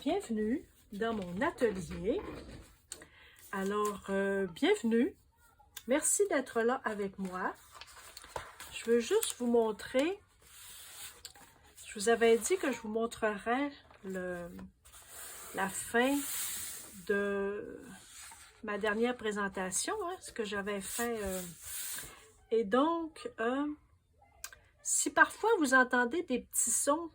bienvenue dans mon atelier. Alors, bienvenue. Merci d'être là avec moi. Je veux juste vous montrer, je vous avais dit que je vous montrerais la fin de ma dernière présentation, ce que j'avais fait. Et donc, si parfois vous entendez des petits sons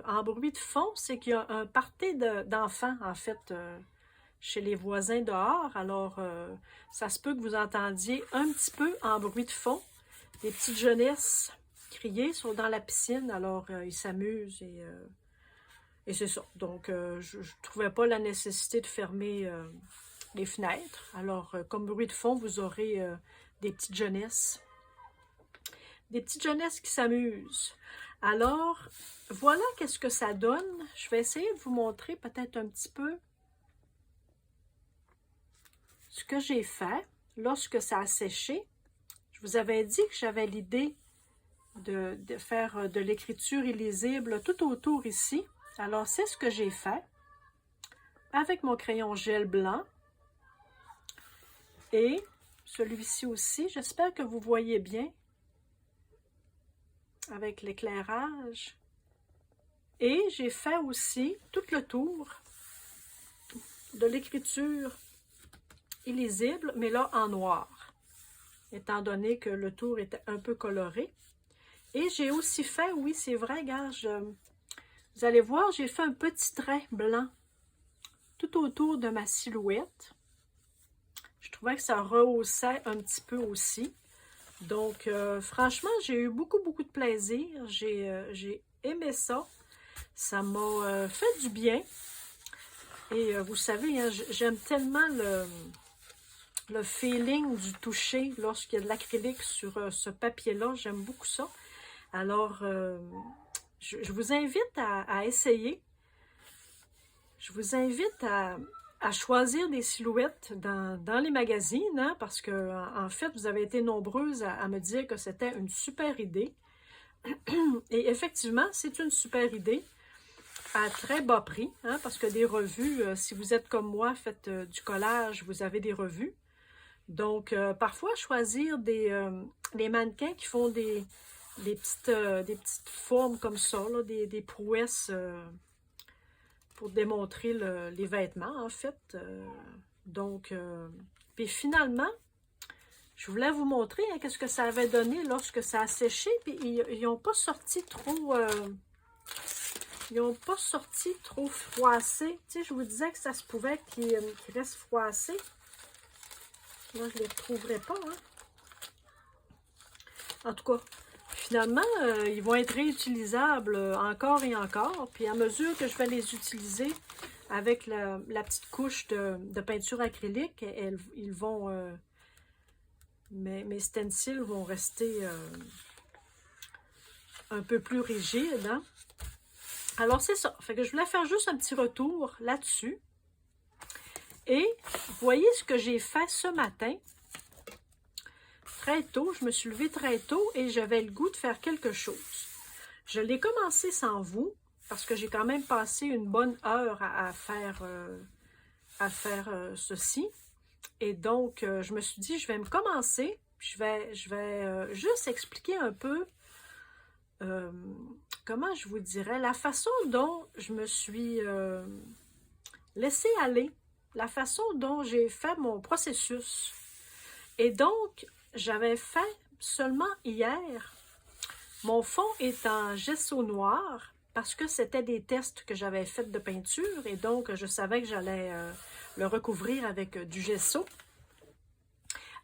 en bruit de fond, c'est qu'il y a un party d'enfants, en fait, chez les voisins dehors. Alors, ça se peut que vous entendiez un petit peu en bruit de fond des petites jeunesses crier, sont dans la piscine, alors ils s'amusent et c'est ça. Donc, je ne trouvais pas la nécessité de fermer les fenêtres. Alors, comme bruit de fond, vous aurez des petites jeunesses. Des petites jeunesses qui s'amusent. Alors, voilà qu'est-ce que ça donne. Je vais essayer de vous montrer peut-être un petit peu ce que j'ai fait lorsque ça a séché. Je vous avais dit que j'avais l'idée de faire de l'écriture illisible tout autour ici. Alors, c'est ce que j'ai fait avec mon crayon gel blanc. Et celui-ci aussi, j'espère que vous voyez bien avec l'éclairage. Et j'ai fait aussi tout le tour de l'écriture illisible, mais là en noir, étant donné que le tour était un peu coloré. Et j'ai aussi fait, oui c'est vrai, gars, vous allez voir, j'ai fait un petit trait blanc tout autour de ma silhouette. Je trouvais que ça rehaussait un petit peu aussi. Donc, franchement, j'ai eu beaucoup de plaisir. J'ai aimé ça. Ça m'a fait du bien. Et vous savez, hein, j'aime tellement le feeling du toucher lorsqu'il y a de l'acrylique sur ce papier-là. J'aime beaucoup ça. Alors, je vous invite à essayer. Je vous invite à choisir des silhouettes dans les magazines, hein, parce que en fait, vous avez été nombreuses à me dire que c'était une super idée. Et effectivement, c'est une super idée à très bas prix, hein, parce que des revues, si vous êtes comme moi, faites du collage, vous avez des revues. Donc, parfois, choisir des mannequins qui font des petites formes comme ça, là, des prouesses pour démontrer les vêtements, en fait. Donc, puis finalement, je voulais vous montrer hein, qu'est-ce que ça avait donné lorsque ça a séché. Puis ils n'ont pas sorti trop... ils n'ont pas sorti trop froissés. Tu sais, je vous disais que ça se pouvait qu'ils restent froissés. Moi, je ne les retrouverai pas. Hein. En tout cas, finalement, ils vont être réutilisables encore et encore. Puis à mesure que je vais les utiliser avec la petite couche de peinture acrylique, ils vont... mes stencils vont rester un peu plus rigides. Hein? Alors, c'est ça. Fait que je voulais faire juste un petit retour là-dessus. Et voyez ce que j'ai fait ce matin. Très tôt, je me suis levée très tôt et j'avais le goût de faire quelque chose. Je l'ai commencé sans vous, parce que j'ai quand même passé une bonne heure à faire ceci. Et donc, je me suis dit, je vais me commencer. Je vais juste expliquer un peu, comment je vous dirais, la façon dont je me suis laissée aller, la façon dont j'ai fait mon processus. Et donc, j'avais fait seulement hier, mon fond est en gesso noir, parce que c'était des tests que j'avais faits de peinture, et donc je savais que j'allais le recouvrir avec du gesso.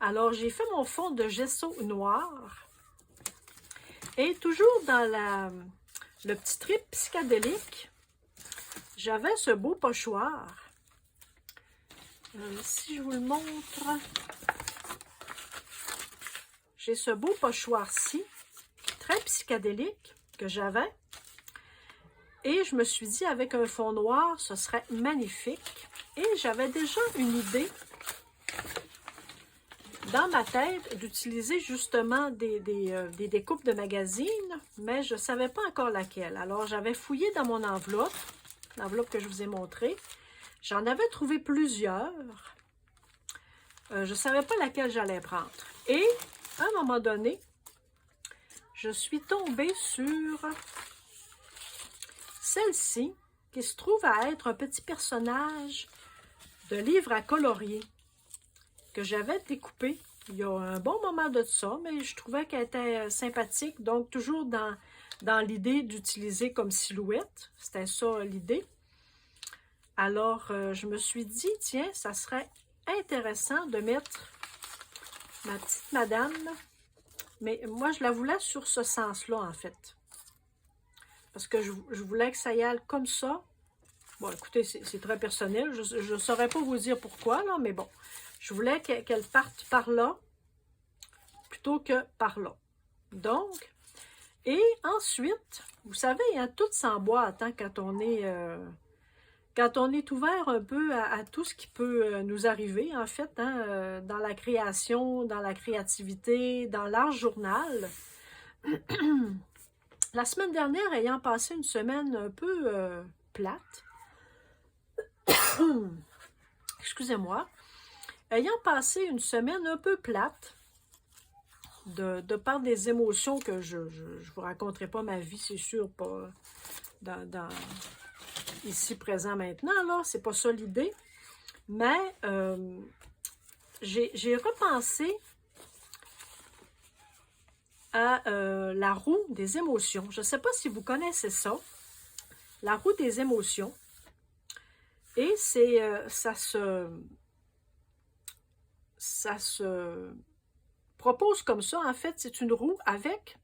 Alors, j'ai fait mon fond de gesso noir, et toujours dans le petit trip psychédélique, j'avais ce beau pochoir. Si je vous le montre, j'ai ce beau pochoir-ci, très psychédélique, que j'avais. Et je me suis dit, avec un fond noir, ce serait magnifique. Et j'avais déjà une idée dans ma tête d'utiliser justement des découpes de magazines, mais je ne savais pas encore laquelle. Alors, j'avais fouillé dans mon enveloppe l'enveloppe que je vous ai montrée. J'en avais trouvé plusieurs. Je ne savais pas laquelle j'allais prendre. Et, à un moment donné, je suis tombée sur celle-ci, qui se trouve à être un petit personnage de livre à colorier que j'avais découpé il y a un bon moment de ça, mais je trouvais qu'elle était sympathique, donc toujours dans l'idée d'utiliser comme silhouette. C'était ça l'idée. Alors, je me suis dit, tiens, ça serait intéressant de mettre ma petite madame, mais moi, je la voulais sur ce sens-là, en fait. Parce que je voulais que ça y aille comme ça. Bon, écoutez, c'est très personnel. Je ne saurais pas vous dire pourquoi, là, mais bon. Je voulais qu'elle parte par là plutôt que par là. Donc, et ensuite, vous savez, hein, tout s'emboîte hein, quand on est ouvert un peu à tout ce qui peut nous arriver, en fait, hein, dans la création, dans la créativité, dans l'art journal. La semaine dernière, ayant passé une semaine un peu plate, excusez-moi, ayant passé une semaine un peu plate, de par des émotions que je vous raconterai pas ma vie, c'est sûr, pas ici, présent, maintenant, là, c'est pas ça l'idée, mais j'ai repensé à la roue des émotions. Je ne sais pas si vous connaissez ça, la roue des émotions, et ça se propose comme ça. En fait, c'est une roue avec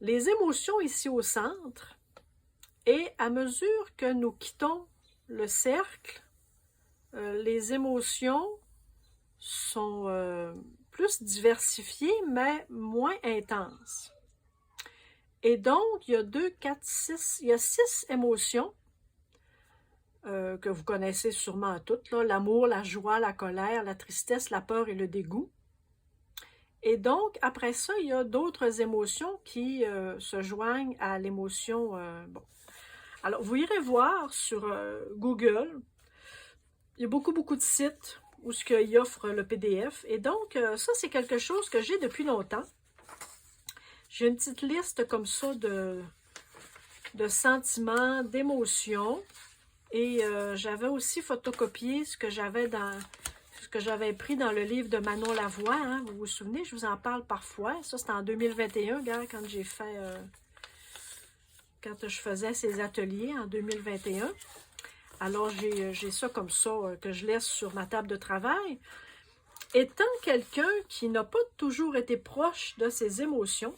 les émotions ici au centre, et à mesure que nous quittons le cercle, les émotions sont plus diversifiées, mais moins intenses. Et donc, il y a 2, 4, 6, il y a 6 émotions que vous connaissez sûrement toutes, l'amour, la joie, la colère, la tristesse, la peur et le dégoût. Et donc, après ça, il y a d'autres émotions qui se joignent à l'émotion. Bon. Alors, vous irez voir sur Google. Il y a beaucoup de sites où ils offrent le PDF. Et donc, ça, c'est quelque chose que j'ai depuis longtemps. J'ai une petite liste comme ça de sentiments, d'émotions. Et j'avais aussi photocopié ce que j'avais pris dans le livre de Manon Lavoie. Hein, vous vous souvenez, je vous en parle parfois. Ça, c'était en 2021, quand j'ai fait... quand je faisais ces ateliers en 2021. Alors, j'ai ça comme ça que je laisse sur ma table de travail. Étant quelqu'un qui n'a pas toujours été proche de ses émotions,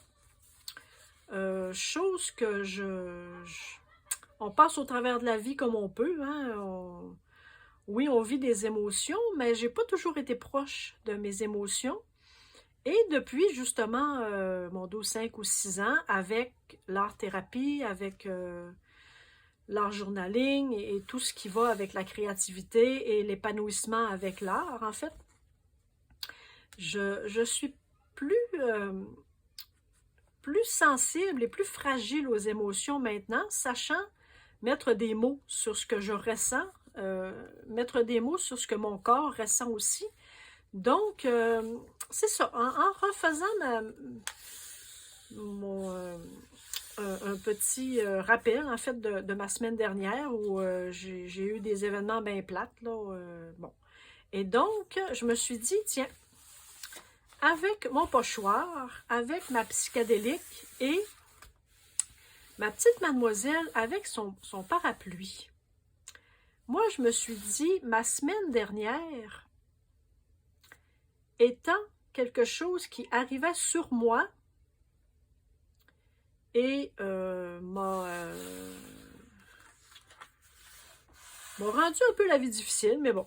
chose que on passe au travers de la vie comme on peut. Hein, oui, on vit des émotions, mais j'ai pas toujours été proche de mes émotions. Et depuis, justement, mon 12, 5 ou 6 ans, avec l'art-thérapie, avec l'art journaling et tout ce qui va avec la créativité et l'épanouissement avec l'art, en fait, je suis plus sensible et plus fragile aux émotions maintenant, sachant mettre des mots sur ce que je ressens, mettre des mots sur ce que mon corps ressent aussi. Donc, c'est ça. En refaisant un petit rappel, en fait, de ma semaine dernière où j'ai eu des événements bien plates, là. Bon. Et donc, je me suis dit, tiens, avec mon pochoir, avec ma psychédélique et ma petite mademoiselle avec son parapluie, moi, je me suis dit, ma semaine dernière étant quelque chose qui arrivait sur moi et m'a rendu un peu la vie difficile, mais bon,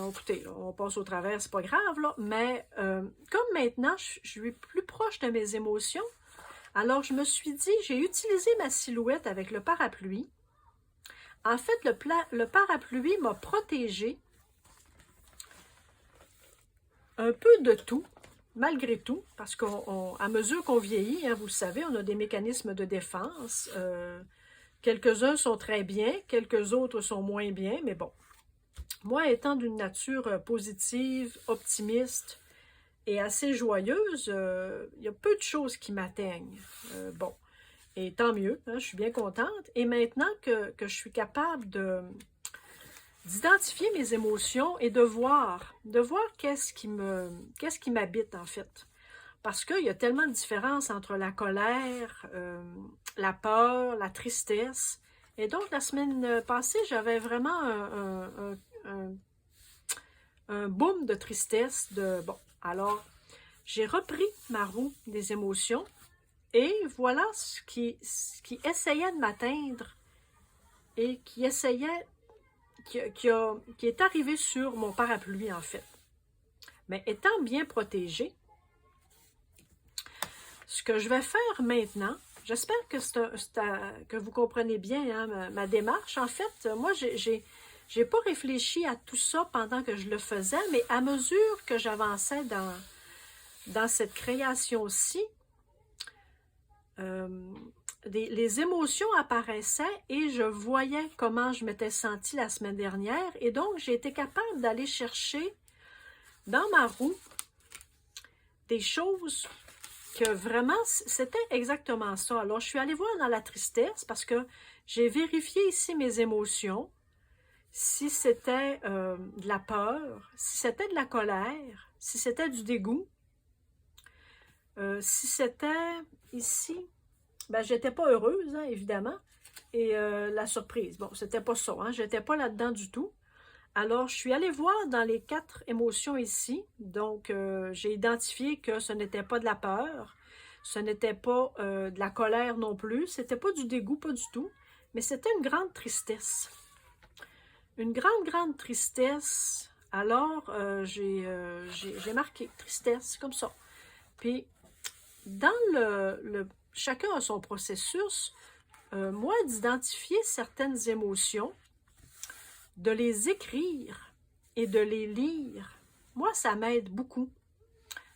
écoutez, on passe au travers, c'est pas grave, là, mais comme maintenant, je suis plus proche de mes émotions, alors je me suis dit, j'ai utilisé ma silhouette avec le parapluie. En fait, le parapluie m'a protégée un peu de tout, malgré tout, parce qu'à mesure qu'on vieillit, hein, vous le savez, on a des mécanismes de défense Quelques-uns sont très bien, quelques autres sont moins bien, mais bon. Moi, étant d'une nature positive, optimiste et assez joyeuse, il y a peu de choses qui m'atteignent. Bon, et tant mieux, hein, je suis bien contente. Et maintenant que je suis capable d'identifier mes émotions et de voir qu'est-ce qui m'habite en fait. Parce qu'il y a tellement de différences entre la colère, la peur, la tristesse. Et donc, la semaine passée, j'avais vraiment un boom de tristesse. Bon, alors, j'ai repris ma roue des émotions et voilà ce qui essayait de m'atteindre et qui est arrivé sur mon parapluie, en fait. Mais étant bien protégée, ce que je vais faire maintenant, j'espère que vous comprenez bien hein, ma démarche. En fait, moi, j'ai pas réfléchi à tout ça pendant que je le faisais, mais à mesure que j'avançais dans cette création-ci, les émotions apparaissaient et je voyais comment je m'étais sentie la semaine dernière. Et donc, j'ai été capable d'aller chercher dans ma roue des choses que vraiment, c'était exactement ça. Alors, je suis allée voir dans la tristesse parce que j'ai vérifié ici mes émotions, si c'était de la peur, si c'était de la colère, si c'était du dégoût, si c'était ici, ben, j'étais pas heureuse, hein, évidemment, et la surprise. Bon, c'était pas ça, hein, j'étais pas là-dedans du tout. Alors, je suis allée voir dans les 4 émotions ici. Donc, j'ai identifié que ce n'était pas de la peur, ce n'était pas de la colère non plus, c'était pas du dégoût, pas du tout, mais c'était une grande tristesse. Une grande, grande tristesse. Alors, j'ai marqué tristesse, comme ça. Puis, dans chacun a son processus, moi, d'identifier certaines émotions, de les écrire et de les lire, moi, ça m'aide beaucoup.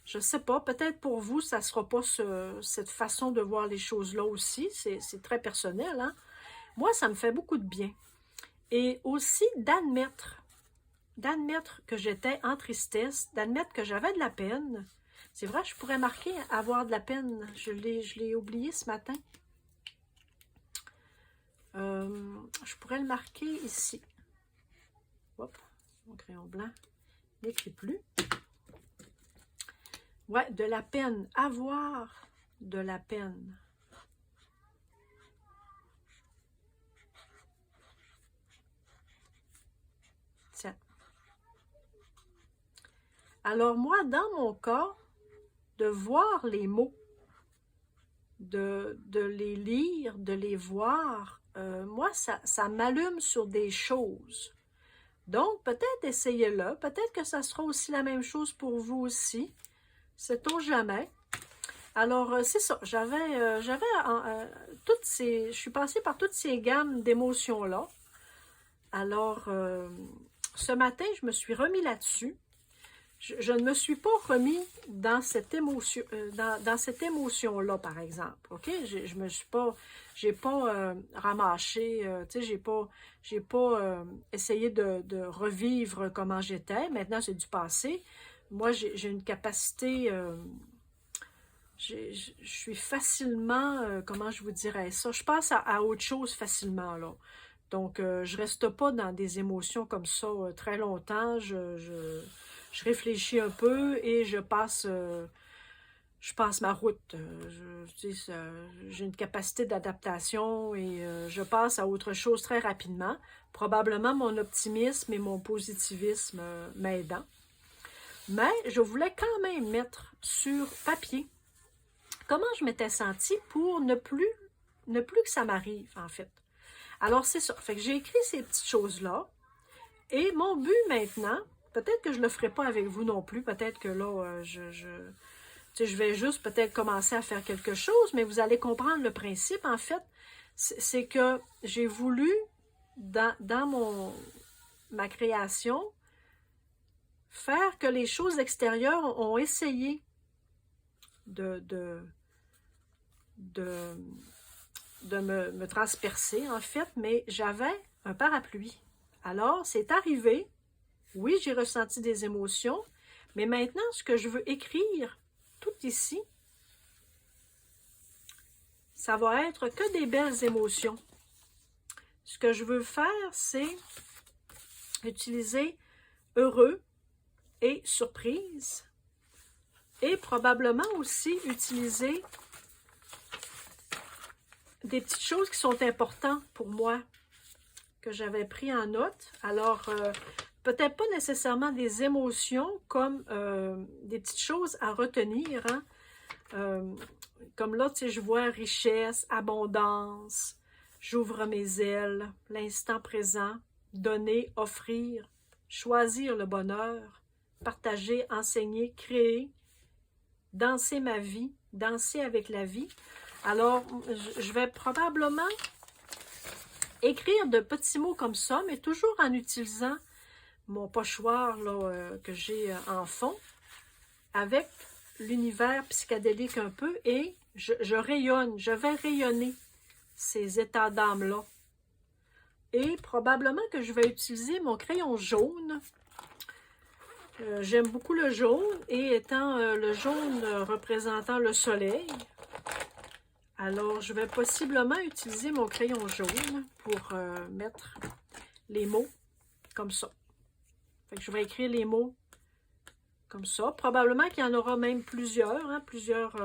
Je ne sais pas, peut-être pour vous, ça ne sera pas cette façon de voir les choses-là aussi. C'est très personnel, hein? Moi, ça me fait beaucoup de bien. Et aussi d'admettre que j'étais en tristesse, d'admettre que j'avais de la peine. C'est vrai, je pourrais marquer avoir de la peine. Je l'ai oublié ce matin. Je pourrais le marquer ici. Hop, mon crayon blanc n'écrit plus. Ouais, de la peine. Avoir de la peine. Tiens. Alors moi, dans mon cas, de voir les mots, de les lire, de les voir, moi, ça m'allume sur des choses. Donc, peut-être essayez-le. Peut-être que ça sera aussi la même chose pour vous aussi. Sait-on jamais. Alors, c'est ça. Je suis passée par toutes ces gammes d'émotions-là. Alors, ce matin, je me suis remis là-dessus. Je ne me suis pas remis dans cette émotion, dans cette émotion-là, par exemple. OK? J'ai pas ramassé, tu sais, j'ai pas essayé de revivre comment j'étais. Maintenant, c'est du passé. Moi, j'ai une capacité, je suis facilement, comment je vous dirais ça? Je passe à autre chose facilement, là. Donc, je reste pas dans des émotions comme ça très longtemps. Je réfléchis un peu et je passe ma route. J'ai une capacité d'adaptation et je passe à autre chose très rapidement. Probablement mon optimisme et mon positivisme m'aidant. Mais je voulais quand même mettre sur papier comment je m'étais sentie pour ne plus que ça m'arrive, en fait. Alors, c'est ça. Fait que j'ai écrit ces petites choses-là. Et mon but maintenant, peut-être que je ne le ferai pas avec vous non plus. Peut-être que là, je vais juste peut-être commencer à faire quelque chose, mais vous allez comprendre le principe. En fait, c'est que j'ai voulu, dans ma création, faire que les choses extérieures ont essayé de me transpercer, en fait, mais j'avais un parapluie. Alors, c'est arrivé. Oui, j'ai ressenti des émotions, mais maintenant, ce que je veux écrire, tout ici, ça va être que des belles émotions. Ce que je veux faire, c'est utiliser heureux et surprise, et probablement aussi utiliser des petites choses qui sont importantes pour moi, que j'avais pris en note. Alors, peut-être pas nécessairement des émotions comme des petites choses à retenir. Hein? Comme là, tu sais, je vois richesse, abondance, j'ouvre mes ailes, l'instant présent, donner, offrir, choisir le bonheur, partager, enseigner, créer, danser ma vie, danser avec la vie. Alors, je vais probablement écrire de petits mots comme ça, mais toujours en utilisant mon pochoir là, que j'ai en fond, avec l'univers psychédélique un peu, et je rayonne, je vais rayonner ces états d'âme-là. Et probablement que je vais utiliser mon crayon jaune. J'aime beaucoup le jaune, et étant le jaune représentant le soleil, alors je vais possiblement utiliser mon crayon jaune pour mettre les mots comme ça. Fait que je vais écrire les mots comme ça. Probablement qu'il y en aura même plusieurs, hein, plusieurs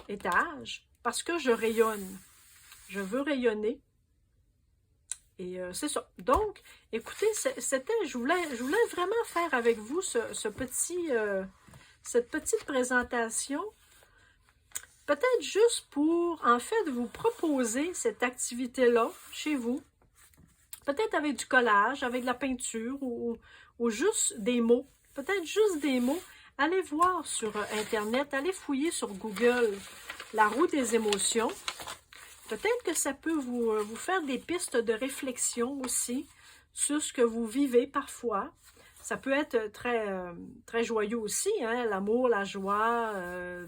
étages, parce que je rayonne. Je veux rayonner. Et c'est ça. Donc, écoutez, je voulais vraiment faire avec vous cette petite présentation. Peut-être juste pour, en fait, vous proposer cette activité-là chez vous. Peut-être avec du collage, avec de la peinture ou juste des mots. Peut-être juste des mots. Allez voir sur Internet, allez fouiller sur Google la roue des émotions. Peut-être que ça peut vous faire des pistes de réflexion aussi sur ce que vous vivez parfois. Ça peut être très, très joyeux aussi, hein? L'amour, la joie.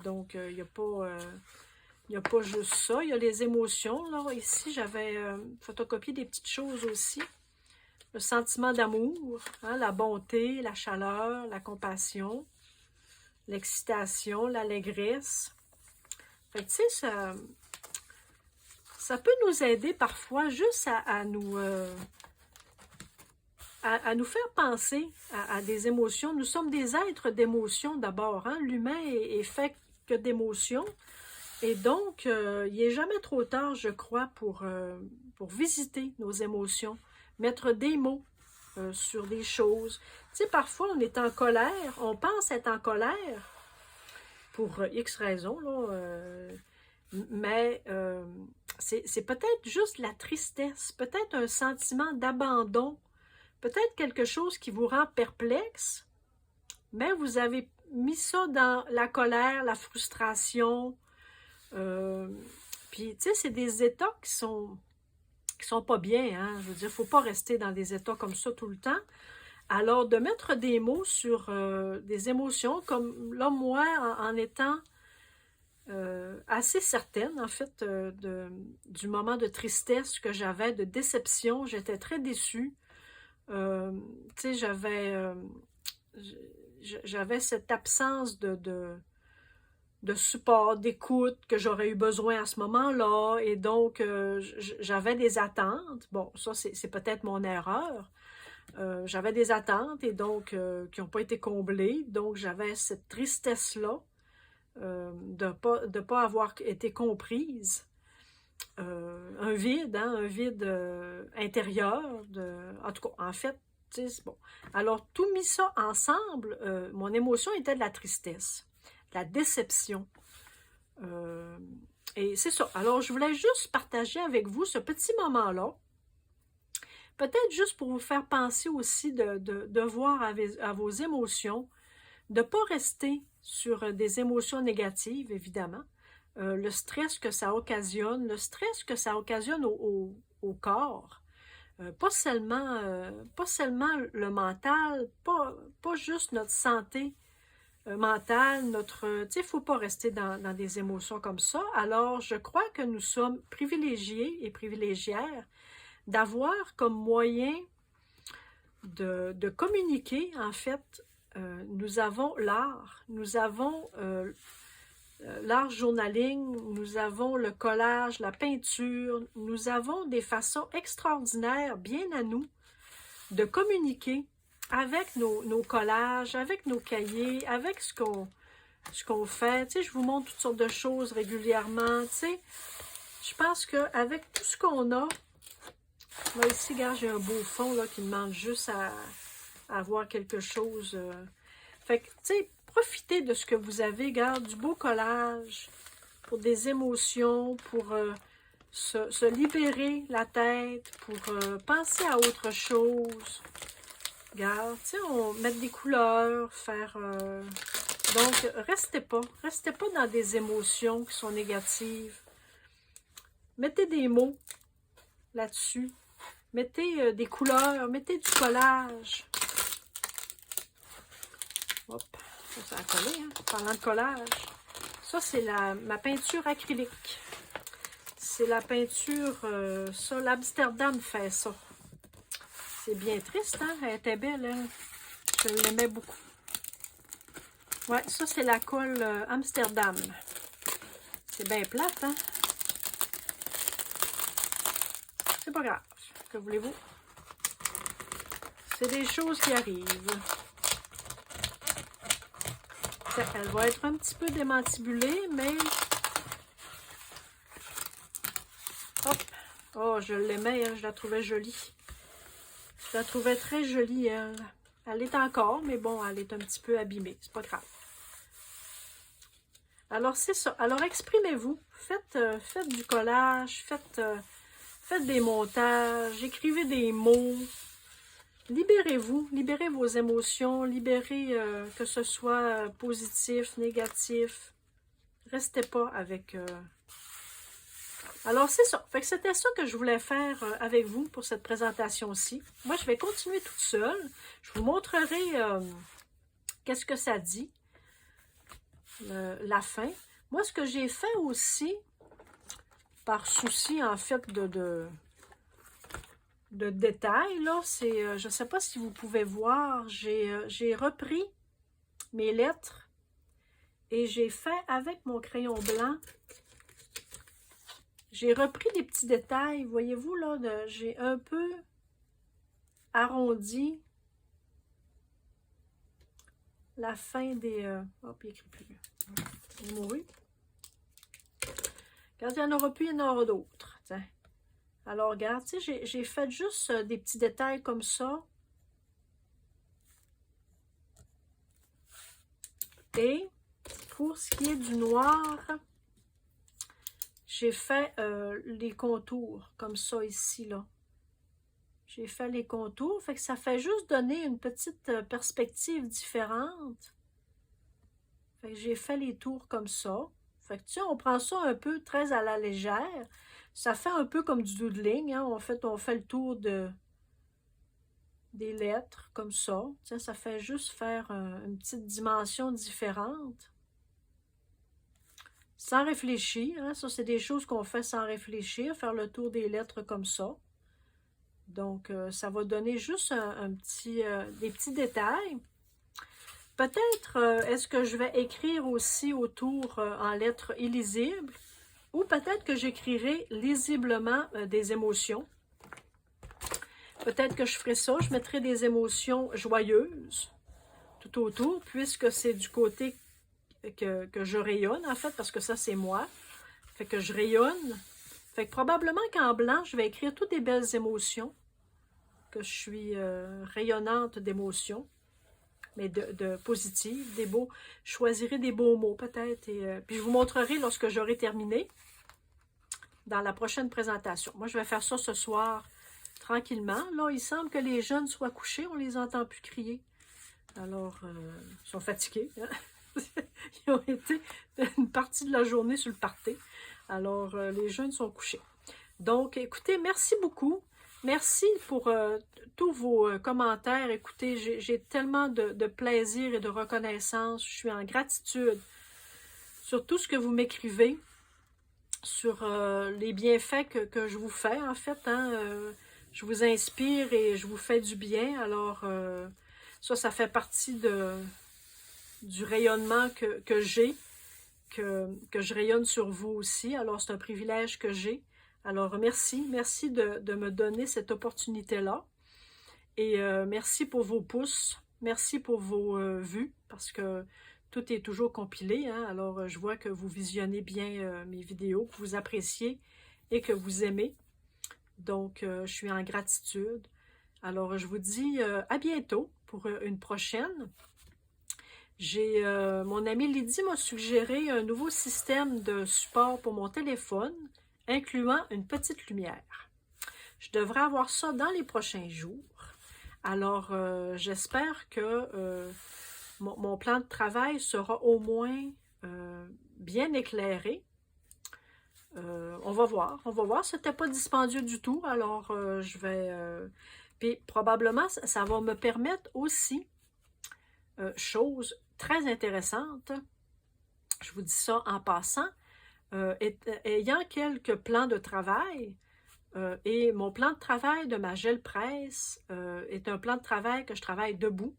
Donc, il n'y a pas juste ça. Il y a les émotions. Là. Ici, j'avais photocopié des petites choses aussi. Le sentiment d'amour, hein? La bonté, la chaleur, la compassion, l'excitation, l'allégresse. Fait que, tu sais, ça peut nous aider parfois juste à nous faire penser à des émotions. Nous sommes des êtres d'émotions d'abord. Hein? L'humain est fait que d'émotions. Et donc, il n'est jamais trop tard, je crois, pour visiter nos émotions, mettre des mots sur des choses. Tu sais, parfois, on est en colère, on pense être en colère pour X raisons, là, mais c'est peut-être juste la tristesse, peut-être un sentiment d'abandon, peut-être quelque chose qui vous rend perplexe, mais vous avez mis ça dans la colère, la frustration. Puis, tu sais, c'est des états qui sont pas bien. Hein? Je veux dire, il ne faut pas rester dans des états comme ça tout le temps. Alors, de mettre des mots sur des émotions, comme là, moi, en étant assez certaine, en fait, du moment de tristesse que j'avais, de déception. J'étais très déçue. Tu sais, j'avais cette absence de support, d'écoute que j'aurais eu besoin à ce moment-là. Et donc, j'avais des attentes. Bon, ça, c'est peut-être mon erreur. J'avais des attentes et donc qui n'ont pas été comblées. Donc, j'avais cette tristesse-là. De pas avoir été comprise, un vide, hein, un vide intérieur, en tout cas, en fait, tu sais, bon. Alors, tout mis ça ensemble, mon émotion était de la tristesse, de la déception, et c'est ça. Alors, je voulais juste partager avec vous ce petit moment-là, peut-être juste pour vous faire penser aussi de voir à vos émotions, de ne pas rester sur des émotions négatives, évidemment. Le stress que ça occasionne, au corps. Pas seulement le mental, pas juste notre santé mental, notre... Tu sais, il ne faut pas rester dans des émotions comme ça. Alors, je crois que nous sommes privilégiés et privilégières d'avoir comme moyen de communiquer, en fait. Nous avons l'art, nous avons l'art journaling, nous avons le collage, la peinture, nous avons des façons extraordinaires, bien à nous, de communiquer avec nos collages, avec nos cahiers, avec ce qu'on fait. Tu sais, je vous montre toutes sortes de choses régulièrement. Tu sais, je pense qu'avec tout ce qu'on a, là ici, regarde, j'ai un beau fond là, qui demande juste à avoir quelque chose. Fait que, tu sais, profitez de ce que vous avez, regarde, du beau collage, pour des émotions, pour se libérer la tête, pour penser à autre chose. Regarde, tu sais, on met des couleurs, faire... Donc, restez pas dans des émotions qui sont négatives. Mettez des mots là-dessus. Mettez des couleurs, mettez du collage. Hop, ça a collé, hein? Parlant de collage. Ça, c'est ma peinture acrylique. C'est la peinture, ça, l'Amsterdam fait ça. C'est bien triste, hein? Elle était belle, hein? Je l'aimais beaucoup. Ouais, ça, c'est la colle Amsterdam. C'est bien plate, hein? C'est pas grave. Que voulez-vous? C'est des choses qui arrivent. Elle va être un petit peu démantibulée, mais... Hop! Oh, je l'aimais, hein? Je la trouvais jolie. Je la trouvais très jolie, elle. Elle est encore, mais bon, elle est un petit peu abîmée. C'est pas grave. Alors, c'est ça. Alors, exprimez-vous. Faites du collage. Faites des montages. Écrivez des mots. Libérez-vous. Libérez vos émotions. Libérez que ce soit positif, négatif. Restez pas avec... Alors, c'est ça. Fait que c'était ça que je voulais faire avec vous pour cette présentation-ci. Moi, je vais continuer toute seule. Je vous montrerai qu'est-ce que ça dit, la fin. Moi, ce que j'ai fait aussi, par souci, en fait, de détails, là, c'est, je ne sais pas si vous pouvez voir, j'ai repris mes lettres et j'ai fait avec mon crayon blanc. J'ai repris des petits détails, voyez-vous, là, j'ai un peu arrondi la fin des... hop, il n'écrit plus. Il est mouru. Quand il n'y en aura plus, il y en aura d'autres. Alors, regarde, tu sais, j'ai fait juste des petits détails comme ça. Et pour ce qui est du noir... J'ai fait les contours, comme ça ici, là. J'ai fait les contours, fait que ça fait juste donner une petite perspective différente. Fait que j'ai fait les tours comme ça. Fait que tu sais, on prend ça un peu très à la légère. Ça fait un peu comme du doodling, hein. On fait le tour des lettres, comme ça. Tu sais, ça fait juste faire une petite dimension différente. Sans réfléchir, hein? Ça c'est des choses qu'on fait sans réfléchir, faire le tour des lettres comme ça. Donc, ça va donner juste des petits détails. Peut-être, est-ce que je vais écrire aussi autour en lettres illisibles, ou peut-être que j'écrirai lisiblement des émotions. Peut-être que je ferai ça, je mettrai des émotions joyeuses tout autour, puisque c'est du côté que je rayonne, en fait, parce que ça, c'est moi. Fait que je rayonne. Fait que probablement qu'en blanc, je vais écrire toutes des belles émotions, que je suis rayonnante d'émotions, mais de positives, des beaux. Je choisirai des beaux mots, peut-être, et puis je vous montrerai lorsque j'aurai terminé, dans la prochaine présentation. Moi, je vais faire ça ce soir, tranquillement. Là, il semble que les jeunes soient couchés, on les entend plus crier. Alors, ils sont fatigués, hein? Ils ont été une partie de la journée sur le party. Alors, les jeunes sont couchés. Donc, écoutez, merci beaucoup. Merci pour tous vos commentaires. Écoutez, j'ai tellement de plaisir et de reconnaissance. Je suis en gratitude sur tout ce que vous m'écrivez, sur les bienfaits que je vous fais, en fait. Hein, je vous inspire et je vous fais du bien. Alors, ça fait partie du rayonnement que j'ai, que je rayonne sur vous aussi. Alors, c'est un privilège que j'ai. Alors, merci de me donner cette opportunité-là. Et merci pour vos pouces, merci pour vos vues, parce que tout est toujours compilé. Hein? Alors, je vois que vous visionnez bien mes vidéos, que vous appréciez et que vous aimez. Donc, je suis en gratitude. Alors, je vous dis à bientôt pour une prochaine. Mon amie Lydie m'a suggéré un nouveau système de support pour mon téléphone, incluant une petite lumière. Je devrais avoir ça dans les prochains jours. Alors, j'espère que mon plan de travail sera au moins bien éclairé. On va voir. C'était pas dispendieux du tout, alors je vais... puis probablement, ça va me permettre aussi, chose très intéressante, je vous dis ça en passant, ayant quelques plans de travail, et mon plan de travail de ma gel presse est un plan de travail que je travaille debout,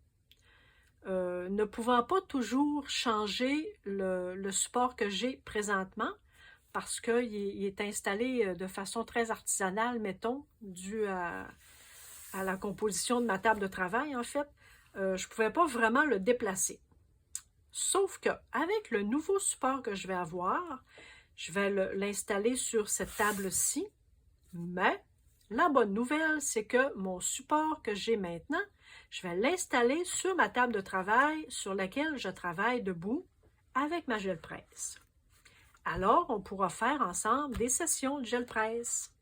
ne pouvant pas toujours changer le support que j'ai présentement, parce qu'il est installé de façon très artisanale, mettons, dû à la composition de ma table de travail, en fait. Je ne pouvais pas vraiment le déplacer. Sauf qu'avec le nouveau support que je vais avoir, je vais l'installer sur cette table-ci, mais la bonne nouvelle, c'est que mon support que j'ai maintenant, je vais l'installer sur ma table de travail sur laquelle je travaille debout avec ma gel presse. Alors, on pourra faire ensemble des sessions de gel presse.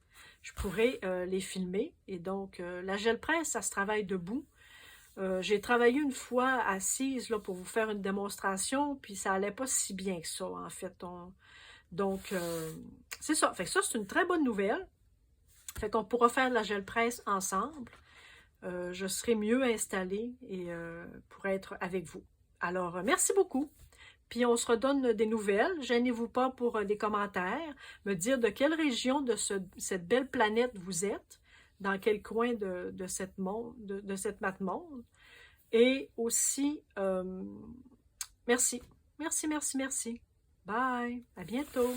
Je pourrai les filmer. Et donc, la gel presse, ça se travaille debout. J'ai travaillé une fois assise là, pour vous faire une démonstration, puis ça allait pas si bien que ça, en fait. Donc, c'est ça. Fait que ça, c'est une très bonne nouvelle. Fait qu'on pourra faire de la gel presse ensemble. Je serai mieux installée et pour être avec vous. Alors, merci beaucoup. Puis on se redonne des nouvelles. Gênez-vous pas pour des commentaires, me dire de quelle région de cette belle planète vous êtes, dans quel coin de cette mate monde. Et aussi, merci. Merci. Bye. À bientôt.